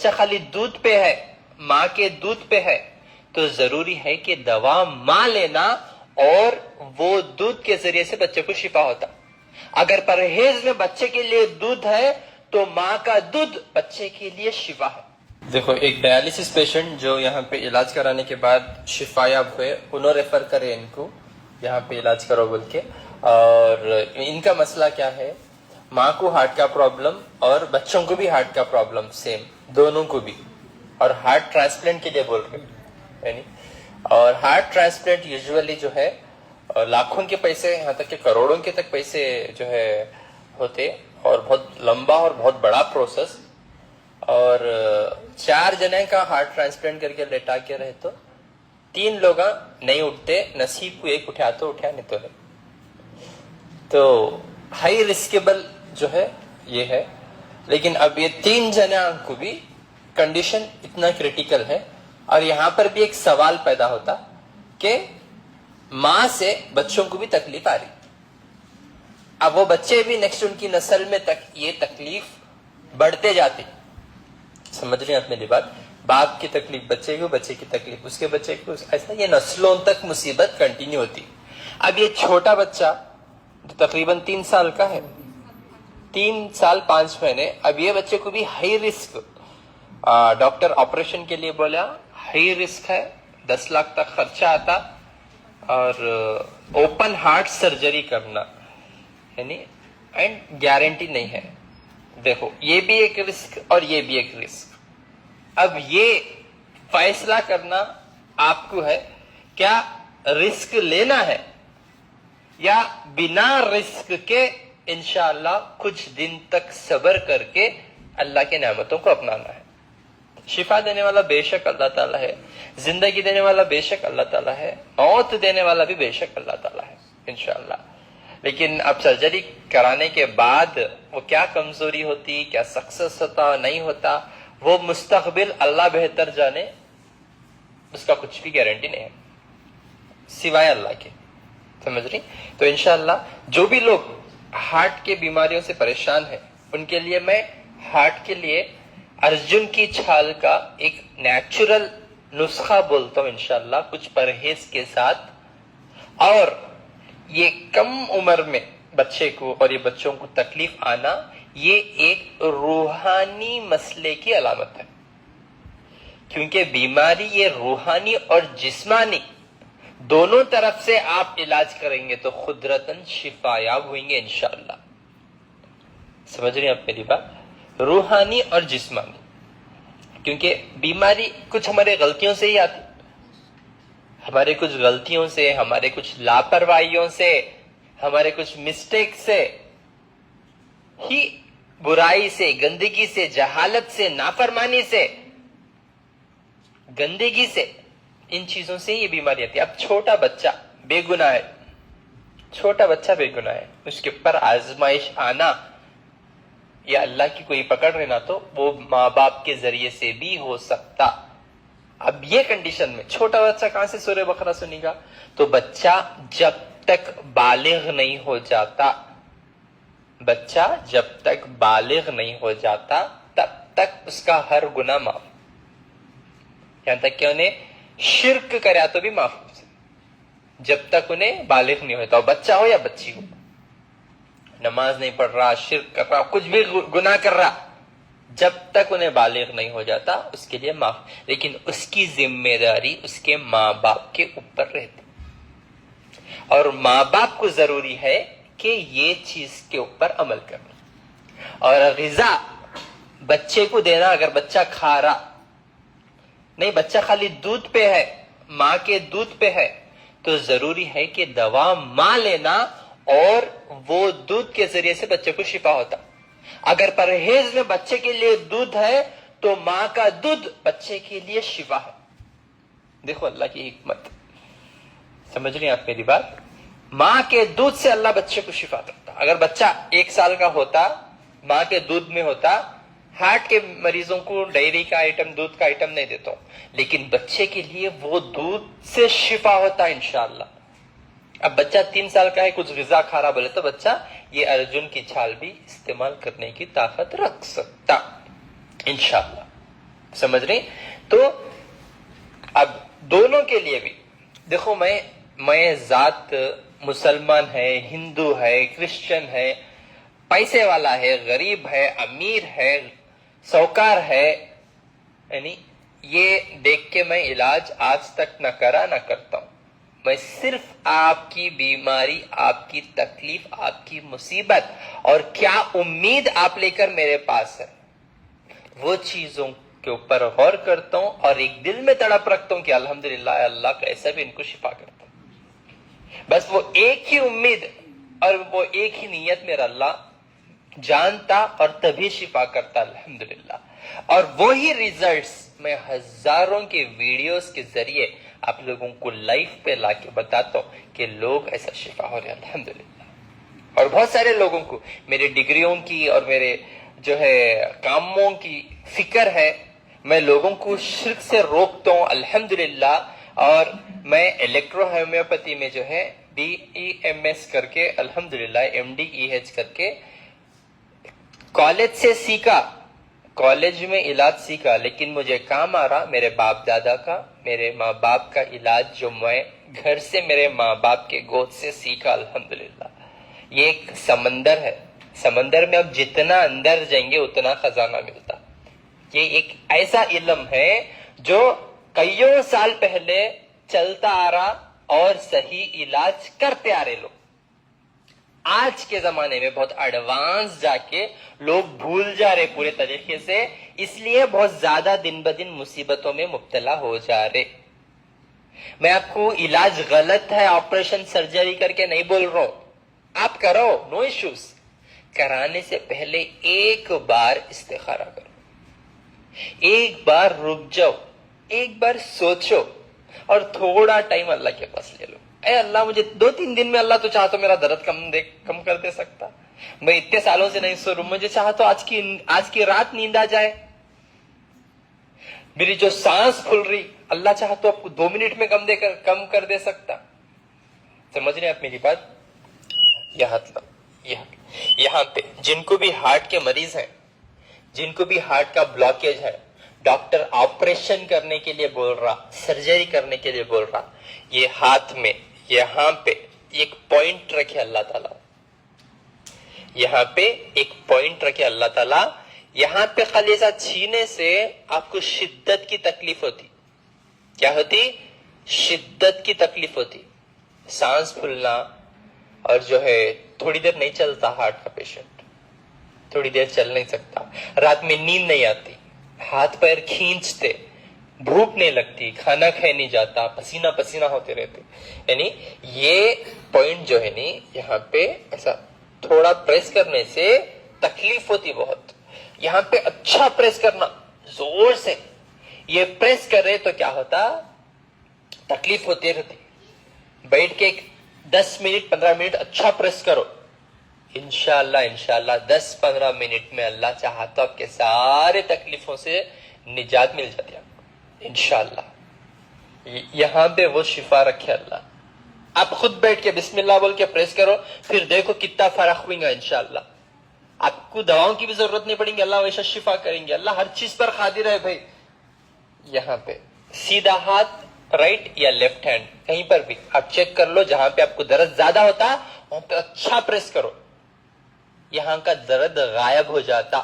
بچہ خالی دودھ پہ ہے، ماں کے دودھ پہ ہے، تو ضروری ہے کہ دوا ماں لینا اور وہ دودھ کے ذریعے سے بچے کو شفا ہوتا۔ اگر پرہیز میں بچے کے لیے دودھ ہے تو ماں کا دودھ بچے کے لیے شفا ہے۔ دیکھو، ایک ڈائیلسس پیشنٹ جو یہاں پہ علاج کرانے کے بعد شفا یاب ہوئے، انہوں ریفر کرے ان کو یہاں پہ علاج کرو بول کے، اور ان کا مسئلہ کیا ہے، ماں کو ہارٹ کا پرابلم اور بچوں کو بھی ہارٹ کا پرابلم، سیم دونوں کو بھی، اور ہارٹ ٹرانسپلانٹ کے لیے بول رہے یعنی، اور ہارٹ ٹرانسپلانٹ یوزولی جو ہے لاکھوں کے پیسے، یہاں تک کہ کروڑوں کے تک پیسے جو ہے ہوتے، اور بہت لمبا اور بہت بڑا پروسیس، اور 4 جنے کا ہارٹ ٹرانسپلانٹ کر کے لیٹا کے رہے تو 3 لوگ نہیں اٹھتے، نصیب کو ایک اٹھا تو اٹھا، نہیں تو نہیں۔ تو ہائی رسکیبل جو ہے یہ ہے، لیکن اب یہ 3 جنے کو بھی کنڈیشن اتنا کریٹیکل ہے، اور یہاں پر بھی ایک سوال پیدا ہوتا کہ ماں سے بچوں کو بھی تکلیف آ رہی، اب وہ بچے بھی نیکسٹ ان کی نسل میں یہ تکلیف بڑھتے جاتے، سمجھ رہے ہیں آپ میری بات؟ باپ کی تکلیف بچے کو، بچے کی تکلیف اس کے بچے کو، ایسا یہ نسلوں تک مصیبت کنٹینیو ہوتی۔ اب یہ چھوٹا بچہ جو تقریباً 3 سال کا ہے، 3 سال 5 مہینے، اب یہ بچے کو بھی ہائی رسک، ڈاکٹر آپریشن کے لیے بولا ہائی رسک ہے، 10 لاکھ تک خرچہ آتا، اور اوپن ہارٹ سرجری کرنا یعنی اینڈ گارنٹی نہیں ہے۔ دیکھو، یہ بھی ایک رسک اور یہ بھی ایک رسک۔ اب یہ فیصلہ کرنا آپ کو ہے، کیا رسک لینا ہے یا بنا رسک کے انشاءاللہ کچھ دن تک صبر کر کے اللہ کے نعمتوں کو اپنانا ہے۔ شفا دینے والا بے شک اللہ تعالیٰ ہے، زندگی دینے والا بے شک اللہ تعالیٰ ہے، موت دینے والا بھی بے شک اللہ تعالیٰ ہے انشاءاللہ۔ لیکن اب سرجری کرانے کے بعد وہ کیا کمزوری ہوتی، کیا سکسس ہوتا نہیں ہوتا، وہ مستقبل اللہ بہتر جانے، اس کا کچھ بھی گارنٹی نہیں ہے سوائے اللہ کے، سمجھ رہی؟ تو انشاءاللہ جو بھی لوگ ہارٹ کے بیماریوں سے پریشان ہیں، ان کے لیے میں ہارٹ کے لیے ارجن کی چھال کا ایک نیچرل نسخہ بولتا ہوں انشاءاللہ، کچھ پرہیز کے ساتھ، اور یہ کم عمر میں بچے کو اور یہ بچوں کو تکلیف آنا، یہ ایک روحانی مسئلے کی علامت ہے، کیونکہ بیماری یہ روحانی اور جسمانی دونوں طرف سے آپ علاج کریں گے تو قدرتاً شفا یاب ہوئیں گے انشاءاللہ۔ سمجھ رہے ہیں آپ میری بات؟ روحانی اور جسمانی، کیونکہ بیماری کچھ ہمارے غلطیوں سے ہی آتی، ہمارے کچھ غلطیوں سے، ہمارے کچھ لاپرواہیوں سے، ہمارے کچھ مسٹیک سے ہی، برائی سے، گندگی سے، جہالت سے، نافرمانی سے، گندگی سے، ان چیزوں سے یہ بیماری آتی ہے۔ اب چھوٹا بچہ بے گناہ ہے، چھوٹا بچہ بے گناہ ہے، اس کے اوپر آزمائش آنا یا اللہ کی کوئی پکڑ لینا تو وہ ماں باپ کے ذریعے سے بھی ہو سکتا۔ اب یہ کنڈیشن میں چھوٹا بچہ کہاں سے سورہ بقرہ سنے گا؟ تو بچہ جب تک بالغ نہیں ہو جاتا، بچہ جب تک بالغ نہیں ہو جاتا تب تک اس کا ہر گناہ معاف، یہاں تک کہ انہیں شرک کریا تو بھی معاف، جب تک انہیں بالغ نہیں ہوتا، بچہ ہو یا بچی ہو، نماز نہیں پڑھ رہا، شرک کر رہا، کچھ بھی گناہ کر رہا، جب تک انہیں بالغ نہیں ہو جاتا اس کے لیے معاف، لیکن اس کی ذمہ داری اس کے ماں باپ کے اوپر رہتی، اور ماں باپ کو ضروری ہے کہ یہ چیز کے اوپر عمل کرنا، اور غذا بچے کو دینا، اگر بچہ کھا رہا نہیں، بچہ خالی دودھ پہ ہے، ماں کے دودھ پہ ہے، تو ضروری ہے کہ دوا ماں لینا اور وہ دودھ کے ذریعے سے بچے کو شفا ہوتا۔ اگر پرہیز میں بچے کے لیے دودھ ہے تو ماں کا دودھ بچے کے لیے شفا ہے۔ دیکھو اللہ کی حکمت، سمجھ رہی ہیں آپ میری بات؟ ماں کے دودھ سے اللہ بچے کو شفا کرتا۔ اگر بچہ 1 سال کا ہوتا، ماں کے دودھ میں ہوتا، ہارٹ کے مریضوں کو ڈیری کا آئٹم، دودھ کا آئٹم نہیں دیتا ہوں، لیکن بچے کے لیے وہ دودھ سے شفا ہوتا انشاءاللہ۔ اب بچہ 3 سال کا ہے، کچھ غذا کھا رہا بولے تو بچہ یہ ارجن کی چھال بھی استعمال کرنے کی طاقت رکھ سکتا انشاءاللہ۔ سمجھ رہے؟ تو اب دونوں کے لیے بھی دیکھو، میں ذات مسلمان ہے، ہندو ہے، کرسچن ہے، پیسے والا ہے، غریب ہے، امیر ہے، سوکار ہے، یعنی یہ دیکھ کے میں علاج آج تک نہ کرا نہ کرتا ہوں. میں صرف آپ کی بیماری، آپ کی تکلیف، آپ کی مصیبت اور کیا امید آپ لے کر میرے پاس ہے، وہ چیزوں کے اوپر غور کرتا ہوں اور ایک دل میں تڑپ رکھتا ہوں کہ الحمدللہ اللہ کیسا بھی ان کو شفا کرتا ہوں. بس وہ ایک ہی امید اور وہ ایک ہی نیت میرا اللہ جانتا اور تبھی شفا کرتا الحمدللہ. اور وہی ریزلٹس میں ہزاروں کے ویڈیوز کے ذریعے آپ لوگوں کو لائف پہ لا کے بتاتا ہوں کہ لوگ ایسا شفا ہو رہے ہیں الحمدللہ. اور بہت سارے لوگوں کو میرے ڈگریوں کی اور میرے جو ہے کاموں کی فکر ہے. میں لوگوں کو شرک سے روکتا ہوں الحمدللہ. اور میں الیکٹرو ہومیوپیتھی میں جو ہے BEMS کر کے الحمدللہ MD/EH کر کے کالج سے سیکھا، کالج میں علاج سیکھا، لیکن مجھے کام آ رہا میرے باپ دادا کا، میرے ماں باپ کا علاج جو میں گھر سے میرے ماں باپ کے گود سے سیکھا الحمدللہ. یہ ایک سمندر ہے، سمندر میں اب جتنا اندر جائیں گے اتنا خزانہ ملتا. یہ ایک ایسا علم ہے جو کئیوں سال پہلے چلتا آ رہا اور صحیح علاج کرتے آ رہے لوگ. آج کے زمانے میں بہت ایڈوانس جا کے لوگ بھول جا رہے پورے طریقے سے، اس لیے بہت زیادہ دن بدن مصیبتوں میں مبتلا ہو جا رہے. میں آپ کو علاج غلط ہے آپریشن سرجری کر کے نہیں بول رہا ہوں، آپ کرو، نو ایشوز. کرانے سے پہلے ایک بار استخارہ کرو، ایک بار رک جاؤ، ایک بار سوچو اور تھوڑا ٹائم اللہ کے پاس لے لو. اے اللہ مجھے 2-3 دن میں اللہ تو چاہتا میرا درد کم کر دے سکتا. میں اتنے سالوں سے نہیں سو رہا، مجھے چاہتا آج کی رات نیند آ جائے. میری جو سانس پھول رہی اللہ چاہتا آپ کو 2 منٹ میں کم کر دے سکتا. سمجھ رہے ہیں آپ میری بات؟ یہاں پہ جن کو بھی ہارٹ کے مریض ہیں، جن کو بھی ہارٹ کا بلاکیج ہے، ڈاکٹر آپریشن کرنے کے لیے بول رہا، سرجری کرنے کے لیے بول رہا، یہ ہاتھ میں یہاں پہ ایک پوائنٹ رکھے اللہ تعالیٰ، یہاں پہ ایک پوائنٹ رکھے اللہ تعالیٰ. یہاں پہ خلیصہ چھینے سے آپ کو شدت کی تکلیف ہوتی. کیا ہوتی؟ شدت کی تکلیف ہوتی، سانس پھولنا، اور جو ہے تھوڑی دیر نہیں چلتا ہارٹ کا پیشنٹ، تھوڑی دیر چل نہیں سکتا، رات میں نیند نہیں آتی، ہاتھ پیر کھینچتے، بھوک نہیں لگتی، کھانا کھائے نہیں جاتا، پسینہ پسینہ ہوتے رہتے. یعنی یہ پوائنٹ جو ہے نی یہاں پہ ایسا تھوڑا پریس کرنے سے تکلیف ہوتی بہت. یہاں پہ اچھا پریس کرنا زور سے، یہ پریس کر رہے تو کیا ہوتا؟ تکلیف ہوتی رہتی. بیٹھ کے 10 منٹ 15 منٹ اچھا پریس کرو، انشاءاللہ 10-15 منٹ میں اللہ چاہا تو آپ کے سارے تکلیفوں سے نجات مل جاتی ہے آپ کو انشاءاللہ. یہاں پہ وہ شفا رکھے اللہ. آپ خود بیٹھ کے بسم اللہ بول کے پریس کرو، پھر دیکھو کتنا فرق ہوئے گا انشاءاللہ. آپ کو دواؤں کی بھی ضرورت نہیں پڑیں گی، اللہ ویسا شفا کریں گے. اللہ ہر چیز پر قادر ہے بھائی. یہاں پہ سیدھا ہاتھ رائٹ یا لیفٹ ہینڈ کہیں پر بھی آپ چیک کر لو، جہاں پہ آپ کو درد زیادہ ہوتا وہاں پہ اچھا پریس کرو، یہاں کا درد غائب ہو جاتا.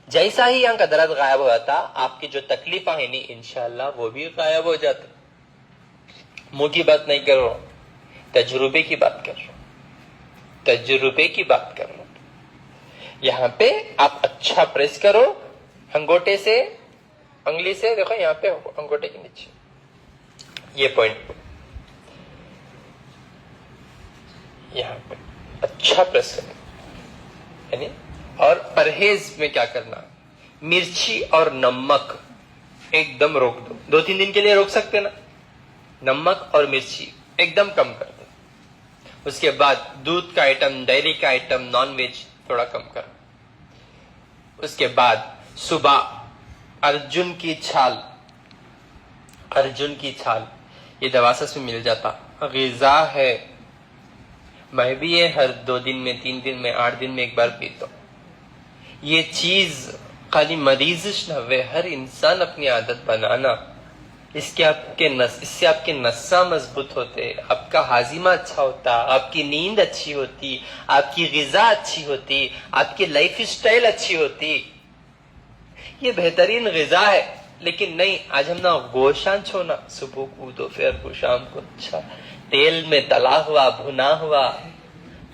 جیسا ہی یہاں کا درد غائب ہو جاتا، آپ کی جو تکلیفیں ہیں نہیں انشاءاللہ وہ بھی غائب ہو جاتے. منہ کی بات نہیں کر رہا ہوں، تجربے کی بات کر رہا ہوں، تجربے کی بات کر رہا ہوں. یہاں پہ آپ اچھا پریس کرو انگوٹے سے، انگلی سے، دیکھو یہاں پہ انگوٹے کے نیچے یہ پوائنٹ پہ، یہاں پہ اچھا پریس کرنا. یعنی اور پرہیز میں کیا کرنا؟ مرچی اور نمک ایک دم روک دو. 2-3 دن کے لیے روک سکتے نا؟ نمک اور مرچی ایک دم کم کر دو. اس کے بعد دودھ کا آئٹم، ڈائری کا آئٹم، نان ویج تھوڑا کم کر. اس کے بعد صبح ارجن کی چھال، ارجن کی چھال یہ دواسس میں مل جاتا، غذا ہے. میں بھی یہ ہر 2 دن میں 3 دن میں 8 دن میں ایک بار پیتا ہوں. یہ چیز خالی مریضش نہ ہوئے، ہر انسان اپنی عادت بنانا، اس سے آپ کے نساں مضبوط ہوتے، آپ کا ہاضمہ اچھا ہوتا، آپ کی نیند اچھی ہوتی، آپ کی غذا اچھی ہوتی، آپ کی لائف سٹائل اچھی ہوتی. یہ بہترین غذا ہے. لیکن نہیں، آج ہم نا گوشان چھونا، صبح کو دوپہر کو شام کو اچھا تیل میں تلا ہوا، بھنا ہوا،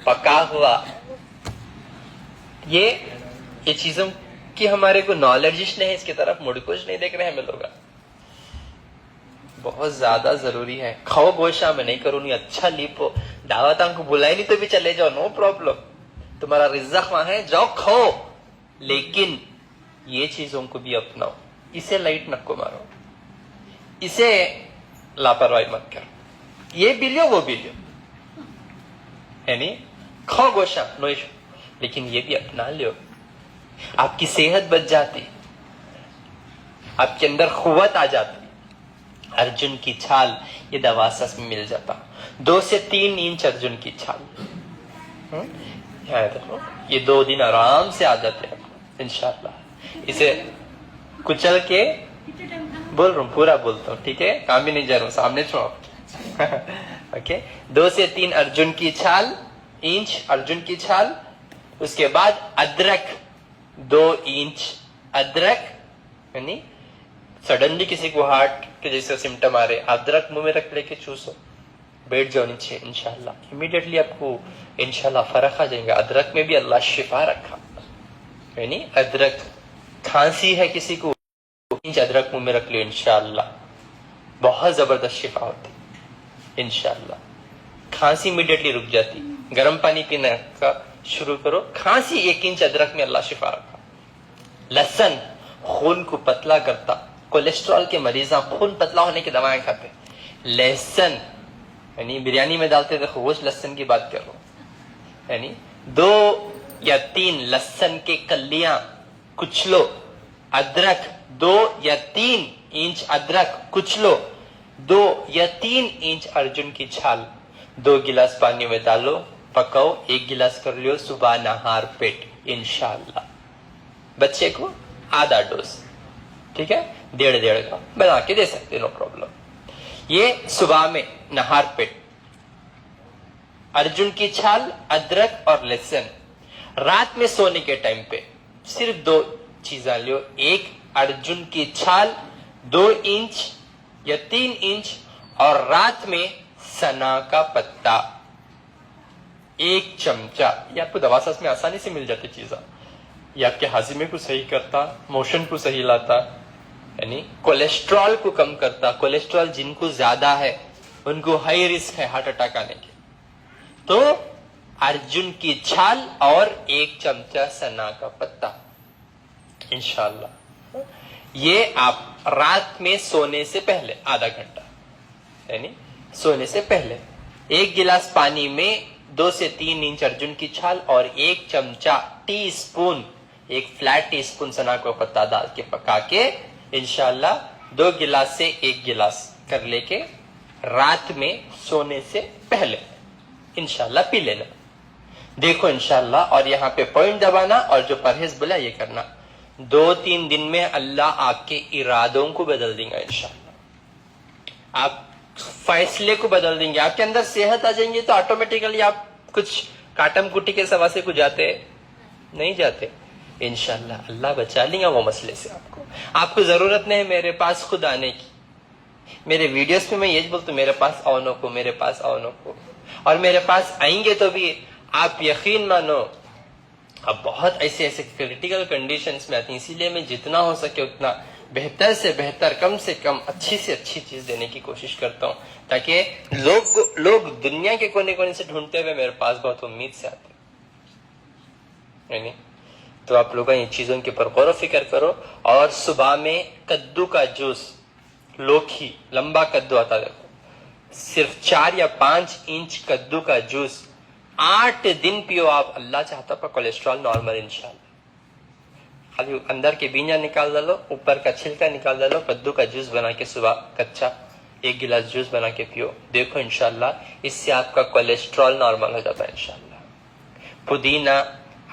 پکا ہوا. یہ چیزوں کی ہمارے کو نالج نہیں، اس کی طرف مڑ کچھ نہیں دیکھ رہے ہمیں لوگ. بہت زیادہ ضروری ہے. کھاؤ گوشا میں نہیں کروں نہیں، اچھا لیپو، دعوتوں کو بلائے نہیں تو بھی چلے جاؤ، نو پرابلم، تمہارا رزق وہاں ہے، جاؤ کھاؤ، لیکن یہ چیزوں کو بھی اپناؤ. اسے لائٹ نکو مارو، اسے لاپرواہی مت کرو. یہ بھی لو وہ بھی لو، ہے نہیں؟ کھاؤ گوشا نو ایشو، لیکن یہ بھی اپنا لو. آپ کی صحت بچ جاتی، آپ کے اندر قوت آ جاتی. ارجن کی چھال، یہ دواسس میں مل جاتا. 2 سے 3 انچ ارجن کی چھال، دیکھو یہ 2 دن آرام سے آ جاتے ہیں انشاءاللہ. اسے کچل کے بول رہا ہوں، پورا بولتا ہوں، ٹھیک ہے؟ کام بھی نہیں جا رہا ہوں، سامنے چھوڑو. اوکے، 2 سے 3 ارجن کی چھال، انچ ارجن کی چھال. اس کے بعد ادرک 2 انچ ادرک، یعنی سڈنلی کسی کو ہارٹ کے جیسے سمٹم آ رہے، ادرک منہ میں رکھ لے کے چوسو، بیٹھ جاؤ نیچے، انشاءاللہ امیڈیٹلی آپ کو انشاءاللہ فرق آ جائے گا. ادرک میں بھی اللہ شفا رکھا، یعنی ادرک. کھانسی ہے کسی کو، انچ ادرک منہ میں رکھ لو، انشاءاللہ بہت زبردست شفا ہوتی انشاءاللہ. کھانسی امیڈیٹلی رک جاتی. گرم پانی پینا کا شروع کرو، کھانسی 1 انچ ادرک میں اللہ شفا رکھا. لہسن خون کو پتلا کرتا، کولیسٹرول کے مریضاں خون پتلا ہونے کی دوائیں کھاتے. لہسن یعنی بریانی میں ڈالتے دیکھو، وہ لہسن کی بات کر رہا ہوں. یعنی 2 یا 3 لہسن کے کلیاں کچلو. ادرک 2 یا 3 انچ ادرک کچلو. 2 یا 3 انچ ارجن کی چھال 2 گلاس پانی میں ڈالو، پکاؤ. 1 گلاس کر لیو صبح نہار پیٹ انشاءاللہ. بچے کو آدھا ڈوز، ٹھیک ہے، 1.5 کا بنا کے دے سکتے، نو پرابلم. یہ صبح میں نہار پیٹ، ارجن کی چھال، ادرک اور لہسن. رات میں سونے کے ٹائم پہ صرف 2 چیزاں لیو. 1 ارجن کی چھال 2 انچ یا 3 انچ، اور رات میں سنا کا پتا 1 چمچہ. یہ آپ کو دواسس میں آسانی سے مل جاتی چیزاں. یہ آپ کے ہاضمے کو صحیح کرتا، موشن کو صحیح لاتا، یعنی کولیسٹرول کو کم کرتا. کولیسٹرول جن کو زیادہ ہے ان کو ہائی رسک ہے ہارٹ اٹیک آنے کی. تو ارجن کی چھال اور 1 چمچہ سنا کا پتا انشاءاللہ. یہ آپ رات میں سونے سے پہلے آدھا گھنٹہ، یعنی سونے سے پہلے 1 گلاس پانی میں 2 سے 3 انچ ارجن کی چھال اور 1 چمچہ teaspoon, 1 flat teaspoon سنا کا پتا ڈال کے پکا کے انشاءاللہ 2 گلاس سے 1 گلاس کر لے کے رات میں سونے سے پہلے انشاءاللہ پی لینا. دیکھو انشاءاللہ. اور یہاں پہ پوائنٹ دبانا، اور جو پرہیز بولا یہ کرنا. 2-3 دن میں اللہ آپ کے ارادوں کو بدل دیں گا انشاءاللہ. آپ فیصلے کو بدل دیں گے. آپ کے اندر صحت آ جائیں گے تو آٹومیٹیکلی آپ کچھ کاٹم کٹی کے سوا سے کو جاتے نہیں جاتے انشاءاللہ. اللہ بچا لیں گا وہ مسئلے سے. آپ کو ضرورت نہیں ہے میرے پاس خود آنے کی. میرے ویڈیوز میں یہی بولتا ہوں، میرے پاس آؤ نو کو، میرے پاس آؤ نو کو. اور میرے پاس آئیں گے تو بھی آپ یقین مانو اب بہت ایسے کریٹیکل کنڈیشنز میں آتی ہیں. اسی لیے میں جتنا ہو سکے اتنا بہتر سے بہتر، کم سے کم اچھی سے اچھی چیز دینے کی کوشش کرتا ہوں، تاکہ لوگ دنیا کے کونے کونے سے ڈھونڈتے ہوئے میرے پاس بہت امید سے آتے ہیں. تو آپ لوگ ان چیزوں کے پر غور و فکر کرو. اور صبح میں کدو کا جوس، لوکھی لمبا کدو آتا دیکھو، صرف 4 یا 5 انچ کدو کا جوس 8 دن پیو آپ. اللہ چاہتا پر کولیسٹرول نارمل انشاءاللہ. خالی اندر کے بیجا نکال ڈالو، اوپر کا چھلکا نکال ڈالو، کدو کا جوس بنا کے صبح کچا 1 گلاس جوس بنا کے پیو. دیکھو انشاءاللہ اس سے آپ کا کولیسٹرول نارمل ہو جاتا ہے انشاءاللہ. پودینہ،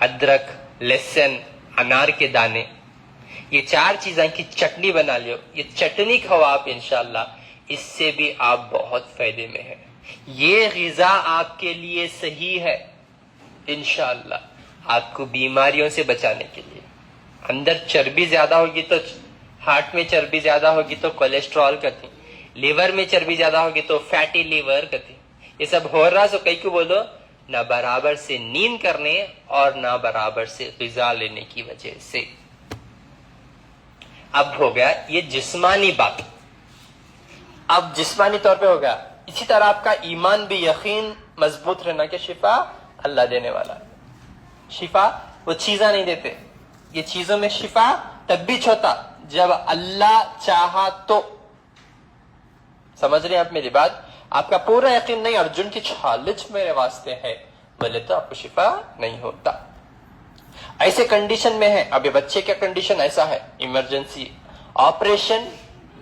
ادرک، لہسن، انار کے دانے یہ 4 چیزیں کی چٹنی بنا لیو, یہ چٹنی کھاؤ آپ انشاءاللہ, اس سے بھی آپ بہت فائدے میں ہیں. یہ غذا آپ کے لیے صحیح ہے انشاءاللہ, آپ کو بیماریوں سے بچانے کے لیے. اندر چربی زیادہ ہوگی تو ہارٹ میں چربی زیادہ ہوگی تو کولیسٹرول کہتی, لیور میں چربی زیادہ ہوگی تو فیٹی لیور کہتی. یہ سب ہو رہا سو کئی کو بولو نہ برابر سے نیند کرنے اور نہ برابر سے غذا لینے کی وجہ سے. اب ہو گیا یہ جسمانی بات, اب جسمانی طور پہ ہو گیا. اسی طرح آپ کا ایمان بھی یقین مضبوط رہنا کہ شفا اللہ دینے والا ہے. شفا وہ چیزاں نہیں دیتے, یہ چیزوں میں شفا تب بھی چھوتا جب اللہ چاہا تو. سمجھ رہے ہیں آپ میری بات؟ آپ کا پورا یقین نہیں ارجن کی چھالچ میرے واسطے ہے بولے تو آپ کو شفا نہیں ہوتا. ایسے کنڈیشن میں ہے, ابھی بچے کا کنڈیشن ایسا ہے, ایمرجنسی آپریشن,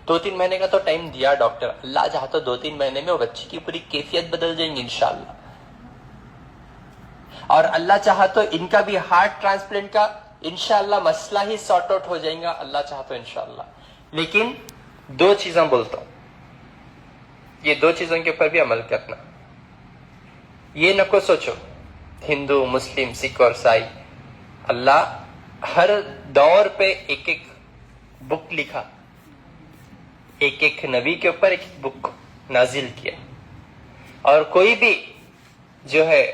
2-3 مہینے کا تو ٹائم دیا ڈاکٹر, اللہ چاہا تو 2-3 مہینے میں وہ بچے کی پوری کیفیت بدل جائیں گی انشاءاللہ. اور اللہ چاہا تو ان کا بھی ہارٹ ٹرانسپلانٹ کا انشاءاللہ مسئلہ ہی سارٹ آؤٹ ہو جائے گا, اللہ چاہا تو انشاءاللہ. لیکن 2 چیزیں بولتا ہوں, یہ 2 چیزوں کے اوپر بھی عمل کرنا. یہ نہ کو سوچو ہندو مسلم سکھ اور عیسائی, اللہ ہر دور پہ ایک ایک بک لکھا, ایک ایک نبی کے اوپر ایک بک نازل کیا, اور کوئی بھی جو ہے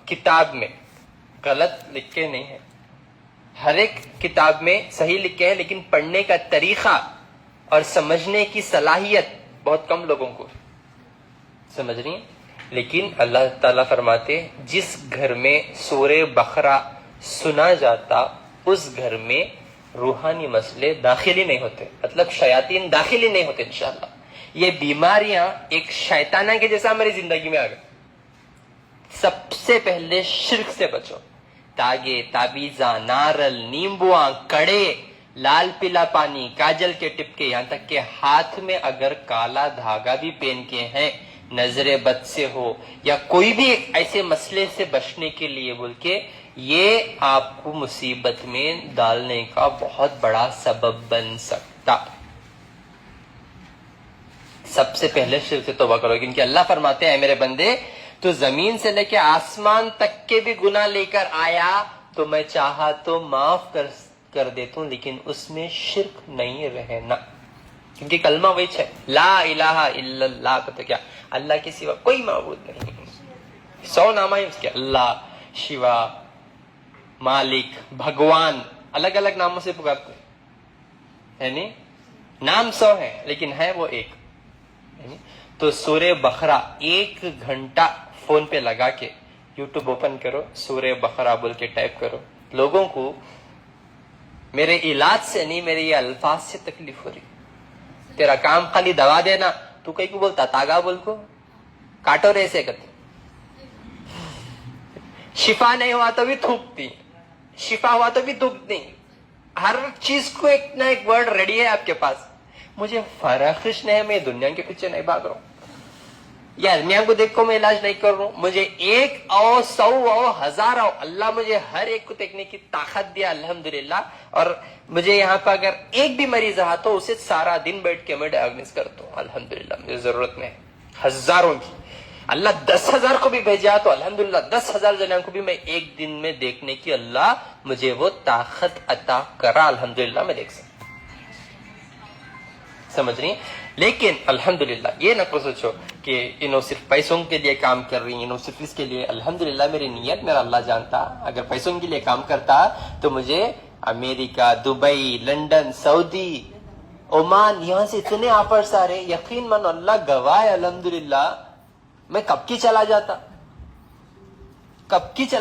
کتاب میں غلط لکھے نہیں ہے, ہر ایک کتاب میں صحیح لکھے ہیں, لیکن پڑھنے کا طریقہ اور سمجھنے کی صلاحیت بہت کم لوگوں کو سمجھ رہی ہیں. لیکن اللہ تعالیٰ فرماتے جس گھر میں سورہ بقرہ سنا جاتا اس گھر میں روحانی مسئلے داخل ہی نہیں ہوتے, مطلب شیاطین داخل ہی نہیں ہوتے انشاءاللہ. یہ بیماریاں ایک شیطانہ کے جیسا ہماری زندگی میں آ گئی. سب سے پہلے شرک سے بچو. تاگے, تعویذاں, نارل, نیمبواں, کڑے, لال پیلا پانی, کاجل کے ٹپکے, یہاں تک کہ ہاتھ میں اگر کالا دھاگا بھی پہن کے ہیں نظر بد سے ہو یا کوئی بھی ایسے مسئلے سے بچنے کے لیے بول کے, یہ آپ کو مصیبت میں ڈالنے کا بہت بڑا سبب بن سکتا. سب سے پہلے شرک سے توبہ کرو, کیونکہ اللہ فرماتے ہیں میرے بندے تو زمین سے لے کے آسمان تک کے بھی گناہ لے کر آیا تو میں چاہا تو معاف کر دیتا ہوں, لیکن اس میں شرک نہیں رہنا. کیونکہ کلمہ وہی ہے, لا الہ الا اللہ, پتہ کیا اللہ کے سوا کوئی معبود نہیں. 100 نام ہے اس کے, اللہ, شیوا, مالک, بھگوان, الگ الگ ناموں سے پکارتے ہیں, نہیں نام 100 ہے لیکن ہے وہ ایک. تو سورہ بقرہ 1 گھنٹہ فون پہ لگا کے یوٹیوب اوپن کرو, سورہ بقرہ بول کے ٹائپ کرو. لوگوں کو میرے علاج سے نہیں, میرے یہ الفاظ سے تکلیف ہو رہی. تیرا کام خالی دوا دینا, تو کئی کو بولتا تاگا بول کو کاٹو رے سے کرتے. شفا نہیں ہوا تو بھی تھوکتی, شفا ہوا تو بھی تھوکتی. ہر چیز کو ایک نہ ایک ورڈ ریڈی ہے آپ کے پاس. مجھے فرق نہیں ہے, میں دنیا کے پیچھے نہیں بھاگ رہا ہوں, یا دنیا کو دیکھ کو میں علاج نہیں کر رہا ہوں. مجھے 1 اور 100 اور 1000 اور اللہ مجھے ہر ایک کو دیکھنے کی طاقت دیا الحمدللہ. اور مجھے یہاں پہ اگر ایک بھی مریض رہا تو اسے سارا دن بیٹھ کے میں ڈائگنوز کرتا ہوں الحمدللہ. مجھے ضرورت نہیں ہزاروں کی, اللہ 10,000 کو بھی بھیجا تو الحمدللہ 10,000 جنوں کو بھی میں ایک دن میں دیکھنے کی اللہ مجھے وہ طاقت عطا کرا الحمدللہ. میں دیکھ سکتا, سمجھ رہی ہیں. لیکن الحمدللہ یہ نہ کو سوچو کہ انہوں صرف پیسوں کے لیے کام کر رہی ہیں, انہوں صرف اس کے لیے. الحمدللہ میری نیت میرا اللہ جانتا, اگر پیسوں کے لیے کام کرتا تو مجھے امریکہ, دبئی, لندن, سعودی, عمان, یہاں سے اتنے آفرز آ رہے, یقین مانو اللہ گواہ ہے الحمدللہ. میں کب کی چلا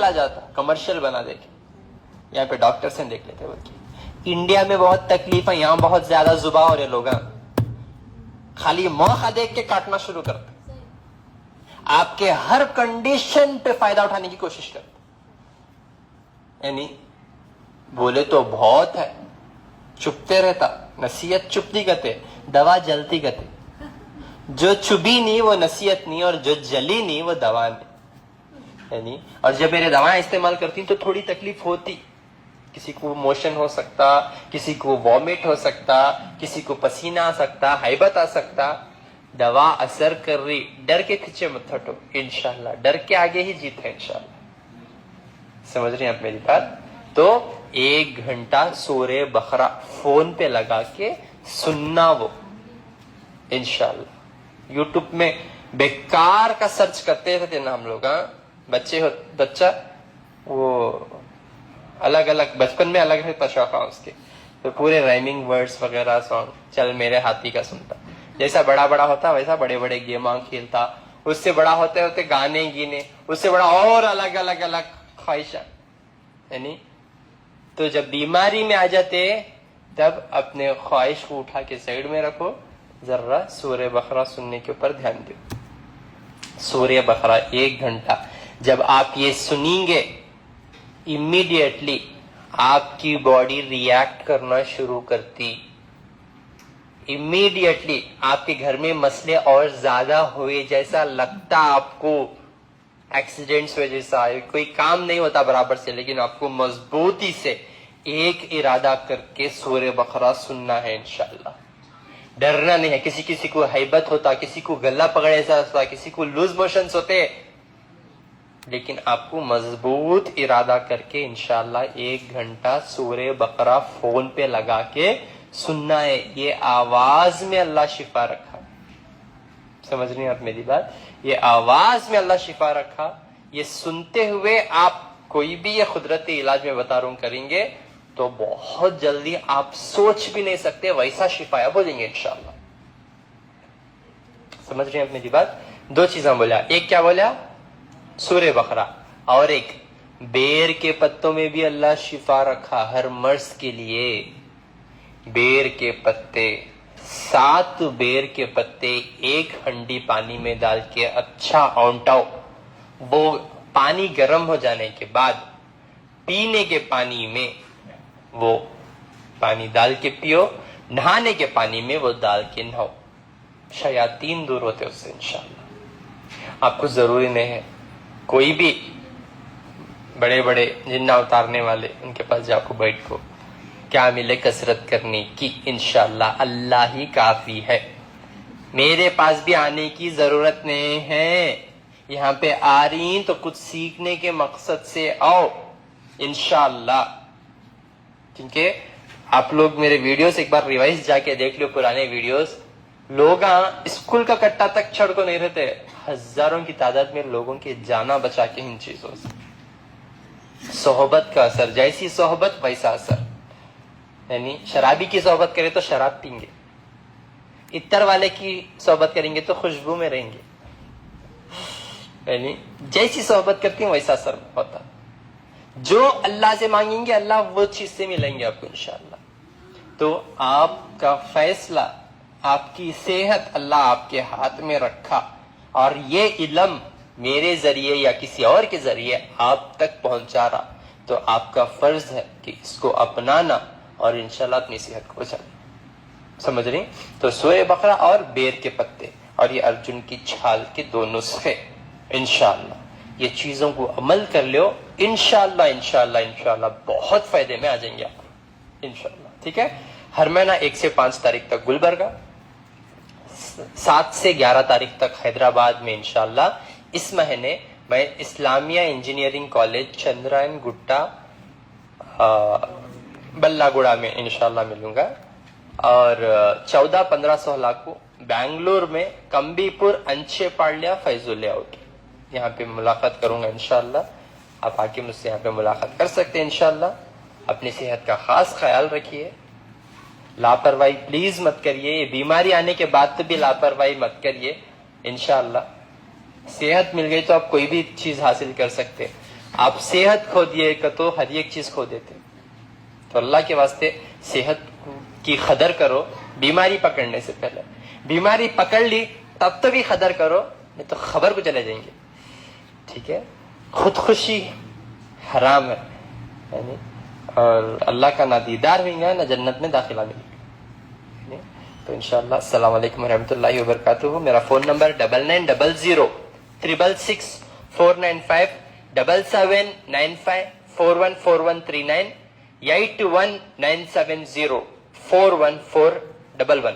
جاتا کمرشل بنا دے کے, یہاں پہ ڈاکٹر سے دیکھ لیتے بول کے. انڈیا میں بہت تکلیف ہے, یہاں بہت زیادہ زبا ہو رہے لوگ, خالی موقع دیکھ کے کاٹنا شروع کرتے, آپ کے ہر کنڈیشن پہ فائدہ اٹھانے کی کوشش کرتے. یعنی بولے تو بہت ہے, چپتے رہتا, نصیحت چپتی کرتے, دوا جلتی کرتے. جو چبی نہیں وہ نصیحت نہیں, اور جو جلی نہیں وہ دوا نہیں. یعنی اور جب میرے دوائیں استعمال کرتی تو تھوڑی تکلیف ہوتی, کسی کو موشن ہو سکتا, کسی کو وامٹ ہو سکتا, کسی کو پسینہ آ سکتا, ہیبت آ سکتا. دوا اثر کر رہی, ڈر کے پیچھے مت ہٹو, انشاءاللہ ڈر کے آگے ہی جیت ہے انشاءاللہ. سمجھ رہے ہیں آپ میری بات؟ تو 1 گھنٹہ سورہ بقرہ فون پہ لگا کے سننا وہ انشاءاللہ. یوٹیوب میں بیکار کا سرچ کرتے تھے نا ہم لوگ, بچہ وہ الگ الگ بچپن میں الگ رہتا شوق اس کے, تو پورے رائمنگ ورڈز وغیرہ سانگ چل میرے ہاتھی کا سنتا. جیسا بڑا بڑا ہوتا ویسا بڑے بڑے گیماں کھیلتا, اس سے بڑا ہوتے ہوتے گانے گینے, اس سے بڑا اور الگ الگ الگ خواہشات. یعنی تو جب بیماری میں آ جاتے تب اپنے خواہش کو اٹھا کے سائڈ میں رکھو, ذرا سورہ بقرہ سننے کے اوپر دھیان دو. سورہ بقرہ 1 گھنٹہ جب آپ یہ سنیں گے, امیڈیٹلی آپ کی باڈی ریئیکٹ کرنا شروع کرتی. امیڈیٹلی آپ کے گھر میں مسئلے اور زیادہ ہوئے جیسا لگتا آپ کو, ایکسیڈنٹس وجہ سے کوئی کام نہیں ہوتا برابر سے, لیکن آپ کو مضبوطی سے ایک ارادہ کر کے سورہ بقرہ سننا ہے انشاءاللہ. ڈرنا نہیں ہے. کسی کو ہیبت ہوتا, کسی کو گلا پکڑے ایسا ہوتا, کسی کو لوز موشنز ہوتے, لیکن آپ کو مضبوط ارادہ کر کے انشاءاللہ 1 گھنٹہ سورہ بقرہ فون پہ لگا کے سننا ہے. یہ آواز میں اللہ شفا رکھا. سمجھ رہی ہیں آپ میری بات؟ یہ آواز میں اللہ شفا رکھا. یہ سنتے ہوئے آپ کوئی بھی یہ قدرتی علاج میں بتا رہا ہوں کریں گے تو بہت جلدی آپ سوچ بھی نہیں سکتے ویسا شفا یاب ہو جائیں گے انشاءاللہ. سمجھ رہے ہیں آپ میری بات؟ 2 چیزیں بولا, ایک کیا بولا سورہ بقرہ, اور ایک بیر کے پتوں میں بھی اللہ شفا رکھا ہر مرض کے لیے. بیر کے پتے 7 بیر کے پتے 1 ہنڈی پانی میں ڈال کے اچھا اونٹاؤ. وہ پانی گرم ہو جانے کے بعد پینے کے پانی میں وہ پانی ڈال کے پیو, نہانے کے پانی میں وہ ڈال کے نہاؤ. شیاطین دور ہوتے اس سے انشاءاللہ. آپ کو ضروری نہیں ہے کوئی بھی بڑے بڑے جنہ اتارنے والے ان کے پاس جا کو بیٹھو, کیا ملے کثرت کرنے کی, انشاءاللہ اللہ ہی کافی ہے. میرے پاس بھی آنے کی ضرورت نہیں ہے. یہاں پہ آ رہی ہیں تو کچھ سیکھنے کے مقصد سے آؤ انشاءاللہ. کیونکہ آپ لوگ میرے ویڈیوز ایک بار ریوائز جا کے دیکھ لو, پرانے ویڈیوز. لوگ اسکول کا کٹا تک چھڑ کو نہیں رہتے, ہزاروں کی تعداد میں لوگوں کے جانا بچا کے ان چیزوں سے. صحبت کا اثر, جیسی صحبت ویسا اثر. یعنی شرابی کی صحبت کرے تو شراب پیں گے, عطر والے کی صحبت کریں گے تو خوشبو میں رہیں گے. یعنی جیسی صحبت کرتی ہیں ویسا اثر ہوتا. جو اللہ سے مانگیں گے اللہ وہ چیز سے ملیں گے آپ کو انشاءاللہ. تو آپ کا فیصلہ, آپ کی صحت اللہ آپ کے ہاتھ میں رکھا, اور یہ علم میرے ذریعے یا کسی اور کے ذریعے آپ تک پہنچا رہا, تو آپ کا فرض ہے کہ اس کو اپنانا اور انشاءاللہ اپنی صحت کو بچانا. سمجھ رہی؟ تو سورہ بقرہ اور بیر کے پتے اور یہ ارجن کی چھال کے 2 نسخے انشاءاللہ, یہ چیزوں کو عمل کر لو انشاءاللہ. انشاءاللہ انشاءاللہ بہت فائدے میں آ جائیں گے آپ انشاءاللہ. ٹھیک ہے؟ ہر مہینہ 1 سے 5 تاریخ تک گلبرگہ, 7 سے 11 تاریخ تک حیدرآباد میں انشاءاللہ. اس مہینے میں اسلامیہ انجینئرنگ کالج چندرائن گٹا بلا گوڑا میں انشاءاللہ ملوں گا, اور 14-15-16 کو بنگلور میں کمبی پور انچے پاڑیا فیض لیہ آؤٹ, یہاں پہ ملاقات کروں گا انشاءاللہ. آپ آ کے مجھ سے یہاں پہ ملاقات کر سکتے ہیں انشاءاللہ. اپنی صحت کا خاص خیال رکھیے, لاپرواہی پلیز مت کریے. یہ بیماری آنے کے بعد تو بھی لاپرواہی مت کریے انشاءاللہ. صحت مل گئی تو آپ کوئی بھی چیز حاصل کر سکتے. آپ صحت کھو دیے تو ہر ایک چیز کھو دیتے. تو اللہ کے واسطے صحت کی قدر کرو بیماری پکڑنے سے پہلے. بیماری پکڑ لی تب تو بھی قدر کرو, نہیں تو خبر کو چلے جائیں گے. ٹھیک ہے؟ خودکشی حرام ہے, یعنی اور اللہ کا نہ دیدار ہوئیں گا نہ جنت میں داخلہ ملے گا. تو انشاءاللہ السلام علیکم ورحمۃ اللہ وبرکاتہ. میرا فون نمبر 9900 66495 7795 414139. 8197041411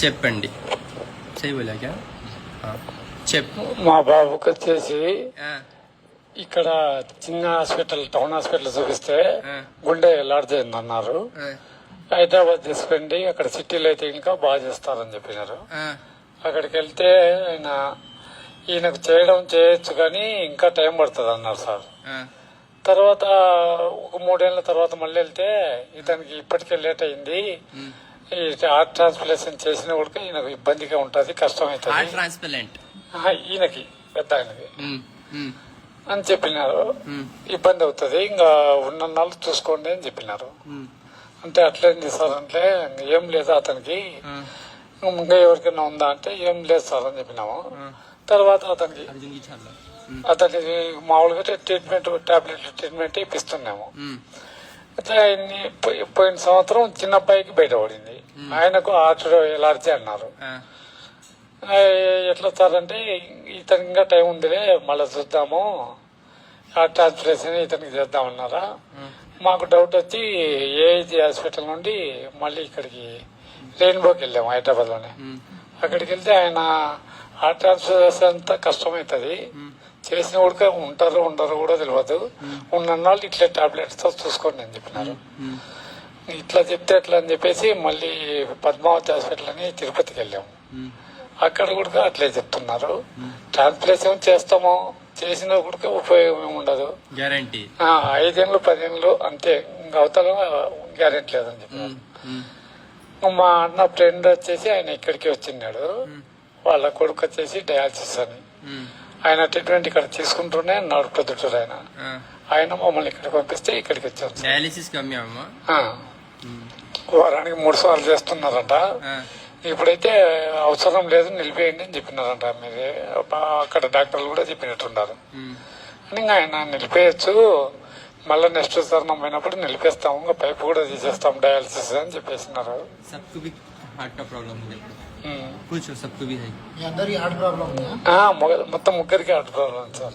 చెప్పండి చేయబోలే క్యా చెప్పు మా బాబుకి వచ్చేసి ఇక్కడ చిన్న హాస్పిటల్ టౌన్ హాస్పిటల్ చూపిస్తే గుండె లాడ్జ్ అయిందన్నారు. హైదరాబాద్ తీసుకెళ్ళి అక్కడ సిటీలో అయితే ఇంకా బాగా చేస్తారని చెప్పినారు. అక్కడికి వెళ్తే ఈయనకు చేయొచ్చు కానీ ఇంకా టైం పడుతుంది అన్నారు సార్. తర్వాత ఒక 3 ఏళ్ల తర్వాత మళ్ళీ వెళ్తే ఇతనికి ఇప్పటికే లేట్ అయింది, ఈ హార్ట్ ట్రాన్స్ప్లాంటేషన్ చేసిన కూడా ఈయనకు ఇబ్బందిగా ఉంటుంది, కష్టం అవుతుంది ఈయనకి పెద్ద ఆయనకి అని చెప్పినారు. ఇబ్బంది అవుతుంది, ఇంకా ఉన్న నాళ్ళు చూసుకోండి అని చెప్పినారు. అంటే అట్లేం చేస్తారంటే ఏం లేదు అతనికి, ఇంకా ఎవరికైనా ఉందా అంటే ఏం లేదు సార్ అని చెప్పినాము. తర్వాత అతనికి మామూలుగా ట్రీట్మెంట్ టాబ్లెట్ ట్రీట్మెంట్ ఇప్పిస్తున్నాము. అయితే ఆయన్ని పోయిన సంవత్సరం చిన్న అబ్బాయికి బయటపడింది, ఆయనకు హార్ట్ ఎలర్జీ అన్నారు. ఎట్లా సార్ అంటే ఇతనికి ఇంకా టైం ఉందిలే మళ్ళీ చూద్దాము, హార్ట్ ట్రాన్స్ప్లాంటేషన్ ఇతనికి చేద్దామన్నారా. మాకు డౌట్ వచ్చి ఏఐజీ హాస్పిటల్ నుండి మళ్ళీ ఇక్కడికి రెయిన్బోకి వెళ్ళాము హైదరాబాద్ లోనే. అక్కడికి వెళ్తే ఆయన హార్ట్ ట్రాన్స్ప్లాంటేషన్ అంతా కష్టమవుతుంది, చేసిన కూడా ఉంటారు ఉండరు కూడా తెలియదు, ఉన్నన్నాళ్ళు ఇట్లా టాబ్లెట్స్ తో చూసుకోండి అని చెప్పినారు. ఇట్లా చెప్తే ఎట్లా అని చెప్పేసి మళ్ళీ పద్మావతి హాస్పిటల్ అని తిరుపతికి వెళ్ళాము. అక్కడ కూడా అట్లే చెప్తున్నారు, ట్రాన్స్ప్లాంటేషన్ చేస్తాము, చేసిన కూడా ఉపయోగం ఉండదు, గ్యారంటీ 5 ఏళ్ళు 10 ఏళ్ళు అంతే, ఇంకా అవతల గ్యారెంటీ లేదని చెప్పారు. మా అన్న ఫ్రెండ్ వచ్చేసి ఆయన ఇక్కడికి వచ్చినాడు, వాళ్ళ కొడుకు వచ్చేసి డయాలసిస్ అని, ఆయన ట్రీట్మెంట్ ఇక్కడ తీసుకుంటూనే అన్నాడు పొద్దుటూరు. ఆయన మమ్మల్ని ఇక్కడికి పంపిస్తే ఇక్కడికి వచ్చారు. డయాలిసిస్ వారానికి 3 సార్లు చేస్తున్నారంట. ఇప్పుడైతే అవసరం లేదు నిలిపేయండి అని చెప్పినారంట. మీరు అక్కడ డాక్టర్లు కూడా చెప్పినట్టున్నారు. అని ఇంకా ఆయన నిలిపేయచ్చు, మళ్ళీ నెక్స్ట్ తరుణం అయినప్పుడు నిలిపేస్తాము, ఇంకా పైపు కూడా తీసేస్తాం డయాలసిస్ అని చెప్పేసినారు. మొత్తం ముగ్గురికి heart problem sir.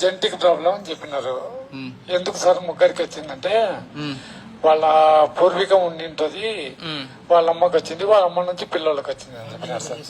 Genetic problem అని చెప్పినారు. ఎందుకు సార్ ముగ్గురికి వచ్చిందంటే వాళ్ళ పూర్వీకం ఉండింటది, వాళ్ళ అమ్మకి వచ్చింది, వాళ్ళ అమ్మ నుంచి పిల్లలకి వచ్చింది అని చెప్పినారు సార్.